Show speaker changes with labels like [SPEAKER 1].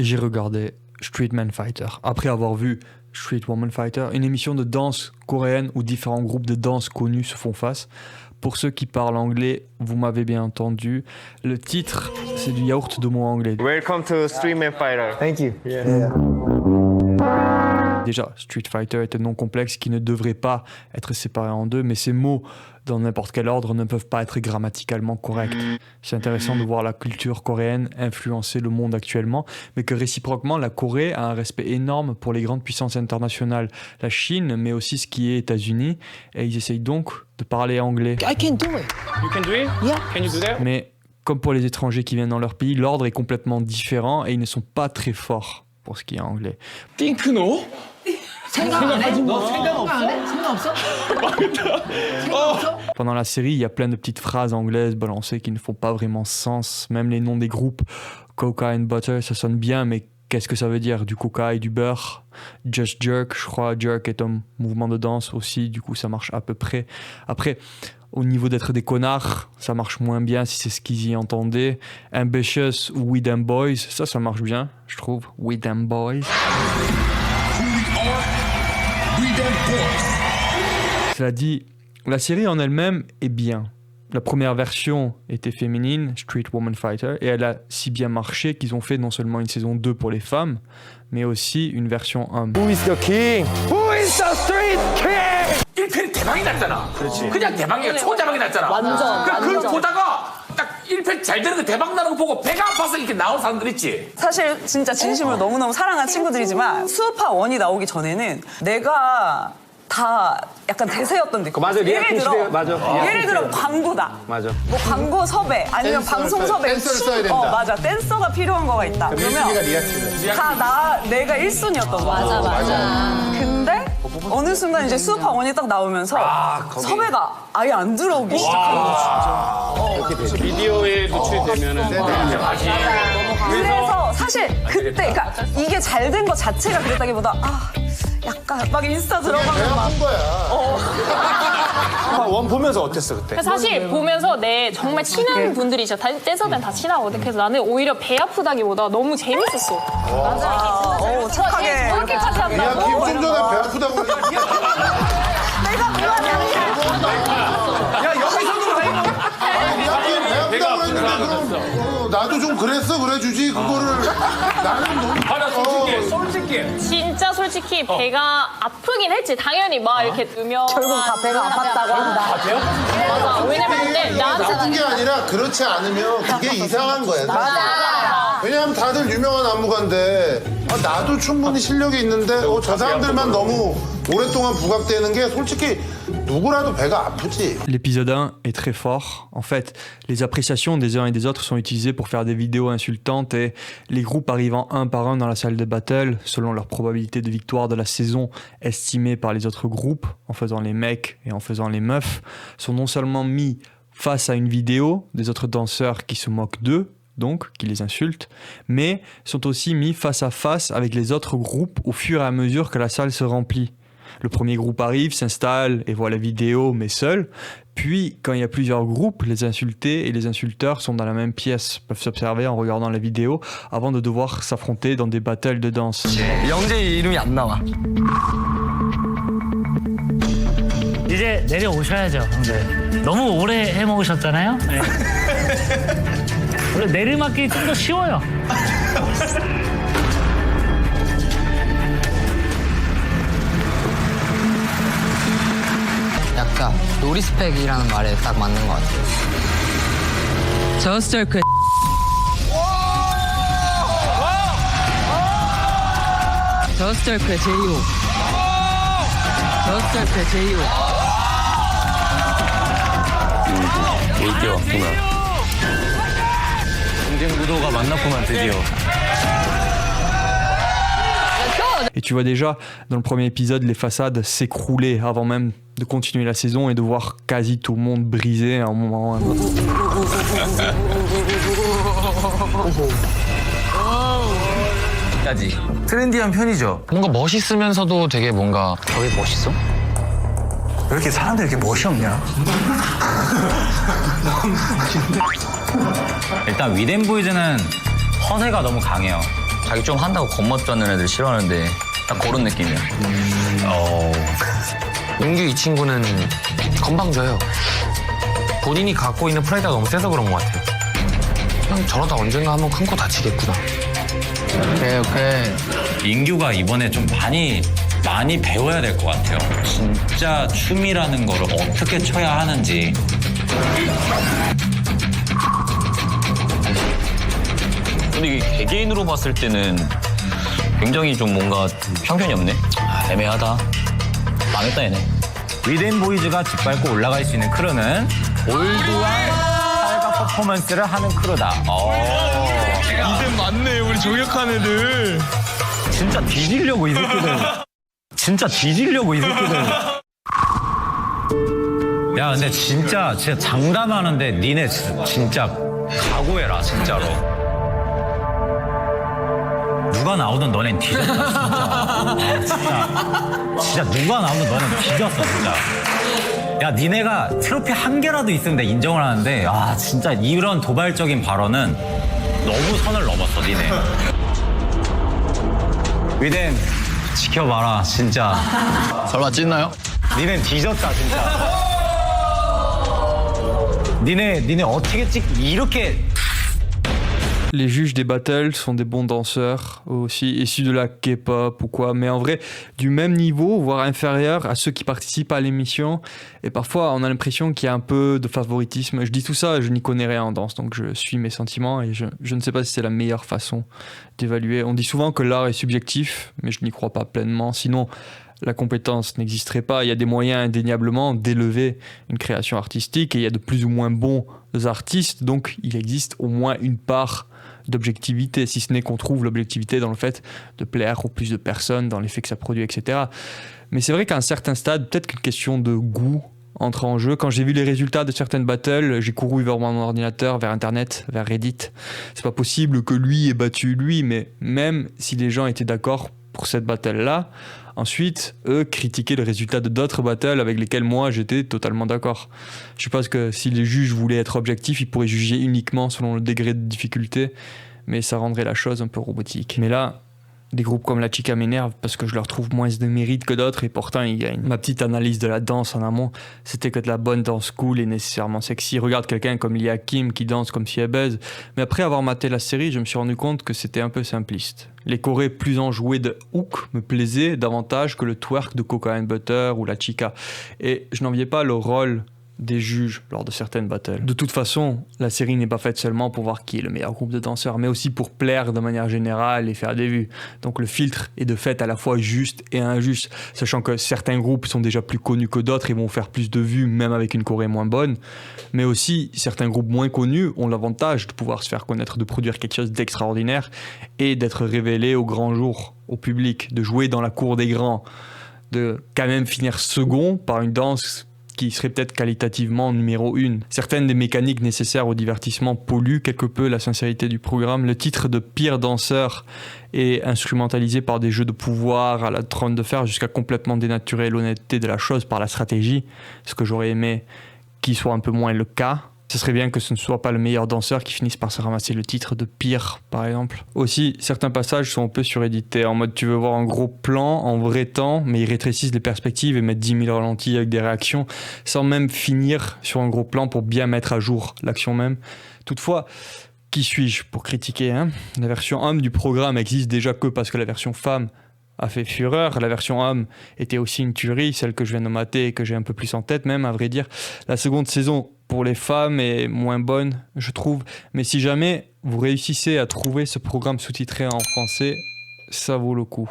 [SPEAKER 1] j'ai regardé Street Man Fighter. Après avoir vu Street Woman Fighter, une émission de danse coréenne où différents groupes de danse connus se font face. Pour ceux qui parlent anglais, vous m'avez bien entendu. Le titre, c'est du yaourt de mots anglais.
[SPEAKER 2] Welcome to Street Man Fighter.
[SPEAKER 3] Thank you. Yeah.
[SPEAKER 1] Déjà, Street Fighter est un nom complexe qui ne devrait pas être séparé en deux, mais ces mots, dans n'importe quel ordre, ne peuvent pas être grammaticalement corrects. C'est intéressant de voir la culture coréenne influencer le monde actuellement, mais que réciproquement, la Corée a un respect énorme pour les grandes puissances internationales, la Chine, mais aussi ce qui est États-Unis, et ils essayent donc de parler anglais.
[SPEAKER 4] I can do it.
[SPEAKER 2] You can do it?
[SPEAKER 4] Yeah.
[SPEAKER 2] Can you do that?
[SPEAKER 1] Mais comme pour les étrangers qui viennent dans leur pays, l'ordre est complètement différent et ils ne sont pas très forts pour ce qui est anglais.
[SPEAKER 2] 띵크노?
[SPEAKER 4] 생각 안 해? 너 생각 없어?
[SPEAKER 1] Pendant la série, il y a plein de petites phrases anglaises balancées qui ne font pas vraiment sens. Même les noms des groupes, Coca and Butter, ça sonne bien, mais qu'est-ce que ça veut dire? Du coca et du beurre. Just Jerk, je crois, Jerk est un mouvement de danse aussi, du coup ça marche à peu près. Après, au niveau d'être des connards, ça marche moins bien si c'est ce qu'ils y entendaient. Ambitious ou We Them Boys, ça marche bien, je trouve. We Them Boys. Cela dit, la série en elle-même est bien. La première version était féminine, Street Woman Fighter, et elle a si bien marché qu'ils ont fait non seulement une saison 2 pour les femmes, mais aussi une version homme.
[SPEAKER 3] Who is the king? Who is the street king?
[SPEAKER 5] 1편이 대박이 났잖아. 그냥 대박이야. 초대박이 났잖아.
[SPEAKER 4] 완전,
[SPEAKER 5] 그걸
[SPEAKER 4] 완전.
[SPEAKER 5] 보다가 딱 1편 잘 되는 거 대박 나는 거 보고 배가 아파서 이렇게 나온 사람들 있지.
[SPEAKER 6] 사실 진짜 진심으로 너무너무 사랑하는 친구들이지만 수우파 원이 나오기 전에는 내가 다 약간 대세였던 느낌.
[SPEAKER 3] 맞아, 리아킹 시대, 맞아.
[SPEAKER 6] 예를 들어 광고다.
[SPEAKER 3] 맞아.
[SPEAKER 6] 뭐 광고 섭외 아니면 방송 섭외.
[SPEAKER 7] 댄서를 써야 된다.
[SPEAKER 6] 맞아. 댄서가 필요한 거가 있다.
[SPEAKER 7] 민수이가
[SPEAKER 6] 그러면
[SPEAKER 7] 리아킹을.
[SPEAKER 6] 다 내가 1순위였던 거야.
[SPEAKER 4] 맞아.
[SPEAKER 6] 근데 어느 순간 이제 수우파 원이 딱 나오면서 섭외가 아예 안 들어오기 시작한 거지.
[SPEAKER 2] 미디어에 노출되면은
[SPEAKER 6] 그래서 사실 그때 그러니까 이게 잘 된 거 자체가 그랬다기보다 약간 막 인스타 들어가면 막
[SPEAKER 7] 배운 거야.
[SPEAKER 3] 원 보면서 어땠어 그때?
[SPEAKER 8] 사실 보면서 내 정말 친한 분들이 진짜 댄서들은 다 친하거든. 그래서 나는 오히려 배 아프다기보다 너무 재밌었어.
[SPEAKER 6] 맞아. 착하게.
[SPEAKER 8] 저렇게까지
[SPEAKER 7] 야,
[SPEAKER 8] 한다고?
[SPEAKER 7] 김 좀 전에 배 아프다고 그랬는데.
[SPEAKER 5] 야 여기서도 왜
[SPEAKER 7] 야, 배 아프다고 그랬는데 그럼 나도 좀 그랬어 그래주지 그거를 나는 너무
[SPEAKER 5] 봐라 솔직히
[SPEAKER 8] 진짜 솔직히 배가 아프긴 했지. 당연히 막 이렇게 넣으면
[SPEAKER 4] 결국 다 배가 아팠다고 한다.
[SPEAKER 8] 맞아. 왜냐면 근데 나한테
[SPEAKER 7] 나쁜 게 아니라 그렇지 않으면 그게 이상한 거야. 사실. 왜냐하면 다들 유명한 안무가인데 나도 충분히 실력이 있는데 저 사람들만 너무 오랫동안 부각되는 게 솔직히 누구라도 배가 아프지.
[SPEAKER 1] L'épisode 1 est très fort. En fait, les appréciations des uns et des autres sont utilisées pour faire des vidéos insultantes et les groupes arrivant un par un dans la salle de battle, selon leur probabilité de victoire de la saison estimée par les autres groupes, en faisant les mecs et en faisant les meufs, sont non seulement mis face à une vidéo des autres danseurs qui se moquent d'eux, donc qui les insultent, mais sont aussi mis face à face avec les autres groupes au fur et à mesure que la salle se remplit. Le premier groupe arrive, s'installe et voit la vidéo, mais seul. Puis, quand il y a plusieurs groupes, les insultés et les insulteurs sont dans la même pièce, peuvent s'observer en regardant la vidéo avant de devoir s'affronter dans des battles de danse.
[SPEAKER 3] 영재 이름이 안 나와.
[SPEAKER 9] 이제 내려오셔야죠, 형들. 너무 오래 해먹으셨잖아요. 네. 원래 내리막길이 좀 더 쉬워요.
[SPEAKER 4] 약간 노리스펙이라는 말에 딱 맞는 것 같아요. 저스트크 저스트크 제이홉 저스트크 제이홉
[SPEAKER 3] 이게 왔구나. 경쟁 구도가 만났구만 드디어.
[SPEAKER 1] Et tu vois déjà, dans le premier épisode, les façades s'écrouler avant même de continuer la saison et de voir quasi tout le monde briser à un moment ou à un autre.
[SPEAKER 3] 까지 트렌디한 편이죠.
[SPEAKER 4] 뭔가 멋있으면서도 되게 뭔가 저게 멋있어?
[SPEAKER 3] 왜 이렇게 사람들이 이렇게 멋이 없냐?
[SPEAKER 10] 일단 위덴보이즈는 허세가 너무 강해요. 자기 좀 한다고 겉멋받는 애들 싫어하는데 딱 그런 느낌이야.
[SPEAKER 11] 윤규 이 친구는 건방져요. 본인이 갖고 있는 프라이드가 너무 세서 그런 것 같아요. 그냥 저러다 언젠가 한번 큰 코 다치겠구나.
[SPEAKER 10] 오케이.
[SPEAKER 12] 인규가 이번에 좀 많이 배워야 될 것 같아요. 진짜 춤이라는 거를 어떻게 춰야 하는지.
[SPEAKER 10] 근데 이게 개개인으로 봤을 때는 굉장히 좀 뭔가 편견이 없네. 애매하다. 망했다 얘네.
[SPEAKER 12] 위덴 보이즈가 짓밟고 올라갈 수 있는 크루는 올드한 살가 퍼포먼스를 하는 크루다.
[SPEAKER 2] 이젠 맞네, 우리 저격한 애들.
[SPEAKER 12] 진짜 뒤지려고 이 새끼들. 진짜 뒤지려고 이 새끼들. 야 근데 진짜 장담하는데 니네 진짜 각오해라 진짜로. 누가 나오든 너넨 뒤졌다 진짜. 진짜 누가 나오든 너넨 뒤졌어 진짜. 야 니네가 트로피 한 개라도 있으면 내가 인정을 하는데 진짜 이런 도발적인 발언은 너무 선을 넘었어 니네. 위덴 지켜봐라 진짜.
[SPEAKER 10] 설마 찢나요?
[SPEAKER 12] 니네 뒤졌다 진짜. 니네 어떻게 이렇게.
[SPEAKER 1] Les juges des battles sont des bons danseurs, aussi issus de la K-pop ou quoi, mais en vrai, du même niveau, voire inférieur à ceux qui participent à l'émission. Et parfois, on a l'impression qu'il y a un peu de favoritisme. Je dis tout ça, je n'y connais rien en danse, donc je suis mes sentiments et je ne sais pas si c'est la meilleure façon d'évaluer. On dit souvent que l'art est subjectif, mais je n'y crois pas pleinement. Sinon, la compétence n'existerait pas. Il y a des moyens indéniablement d'élever une création artistique et il y a de plus ou moins bons artistes, donc il existe au moins une part d'objectivité, si ce n'est qu'on trouve l'objectivité dans le fait de plaire au plus de personnes, dans l'effet que ça produit, etc. Mais c'est vrai qu'à un certain stade, peut-être qu'une question de goût entre en jeu. Quand j'ai vu les résultats de certaines battles, j'ai couru vers mon ordinateur, vers Internet, vers Reddit. C'est pas possible que lui ait battu lui, mais même si les gens étaient d'accord pour cette battle-là, ensuite, eux critiquaient le résultat de d'autres battles avec lesquels moi j'étais totalement d'accord. Je pense que si les juges voulaient être objectifs, ils pourraient juger uniquement selon le degré de difficulté, mais ça rendrait la chose un peu robotique. Mais là, des groupes comme la Chica m'énervent parce que je leur trouve moins de mérite que d'autres et pourtant ils gagnent. Ma petite analyse de la danse en amont, c'était que de la bonne danse cool et nécessairement sexy. Regarde quelqu'un comme Lia Kim qui danse comme si elle baise. Mais après avoir maté la série, je me suis rendu compte que c'était un peu simpliste. Les chorés plus enjoués de Hook me plaisaient davantage que le twerk de Coca & Butter ou la Chica. Et je n'enviais pas le rôle des juges lors de certaines battles. De toute façon, la série n'est pas faite seulement pour voir qui est le meilleur groupe de danseurs, mais aussi pour plaire de manière générale et faire des vues. Donc le filtre est de fait à la fois juste et injuste, sachant que certains groupes sont déjà plus connus que d'autres et vont faire plus de vues même avec une choré moins bonne, mais aussi certains groupes moins connus ont l'avantage de pouvoir se faire connaître, de produire quelque chose d'extraordinaire et d'être révélés au grand jour, au public, de jouer dans la cour des grands, de quand même finir second par une danse qui serait peut-être qualitativement numéro 1. Certaines des mécaniques nécessaires au divertissement polluent quelque peu la sincérité du programme. Le titre de pire danseur est instrumentalisé par des jeux de pouvoir à la trône de fer jusqu'à complètement dénaturer l'honnêteté de la chose par la stratégie, ce que j'aurais aimé qu'il soit un peu moins le cas. Ce serait bien que ce ne soit pas le meilleur danseur qui finisse par se ramasser le titre de pire, par exemple. Aussi, certains passages sont un peu surédités, en mode tu veux voir un gros plan en vrai temps, mais ils rétrécissent les perspectives et mettent 10 000 ralentis avec des réactions, sans même finir sur un gros plan pour bien mettre à jour l'action même. Toutefois, qui suis-je pour critiquer, hein ? La version homme du programme existe déjà que parce que la version femme a fait fureur. La version homme était aussi une tuerie, celle que je viens de mater et que j'ai un peu plus en tête même, à vrai dire. La seconde saison pour les femmes est moins bonne, je trouve. Mais si jamais vous réussissez à trouver ce programme sous-titré en français, ça vaut le coup.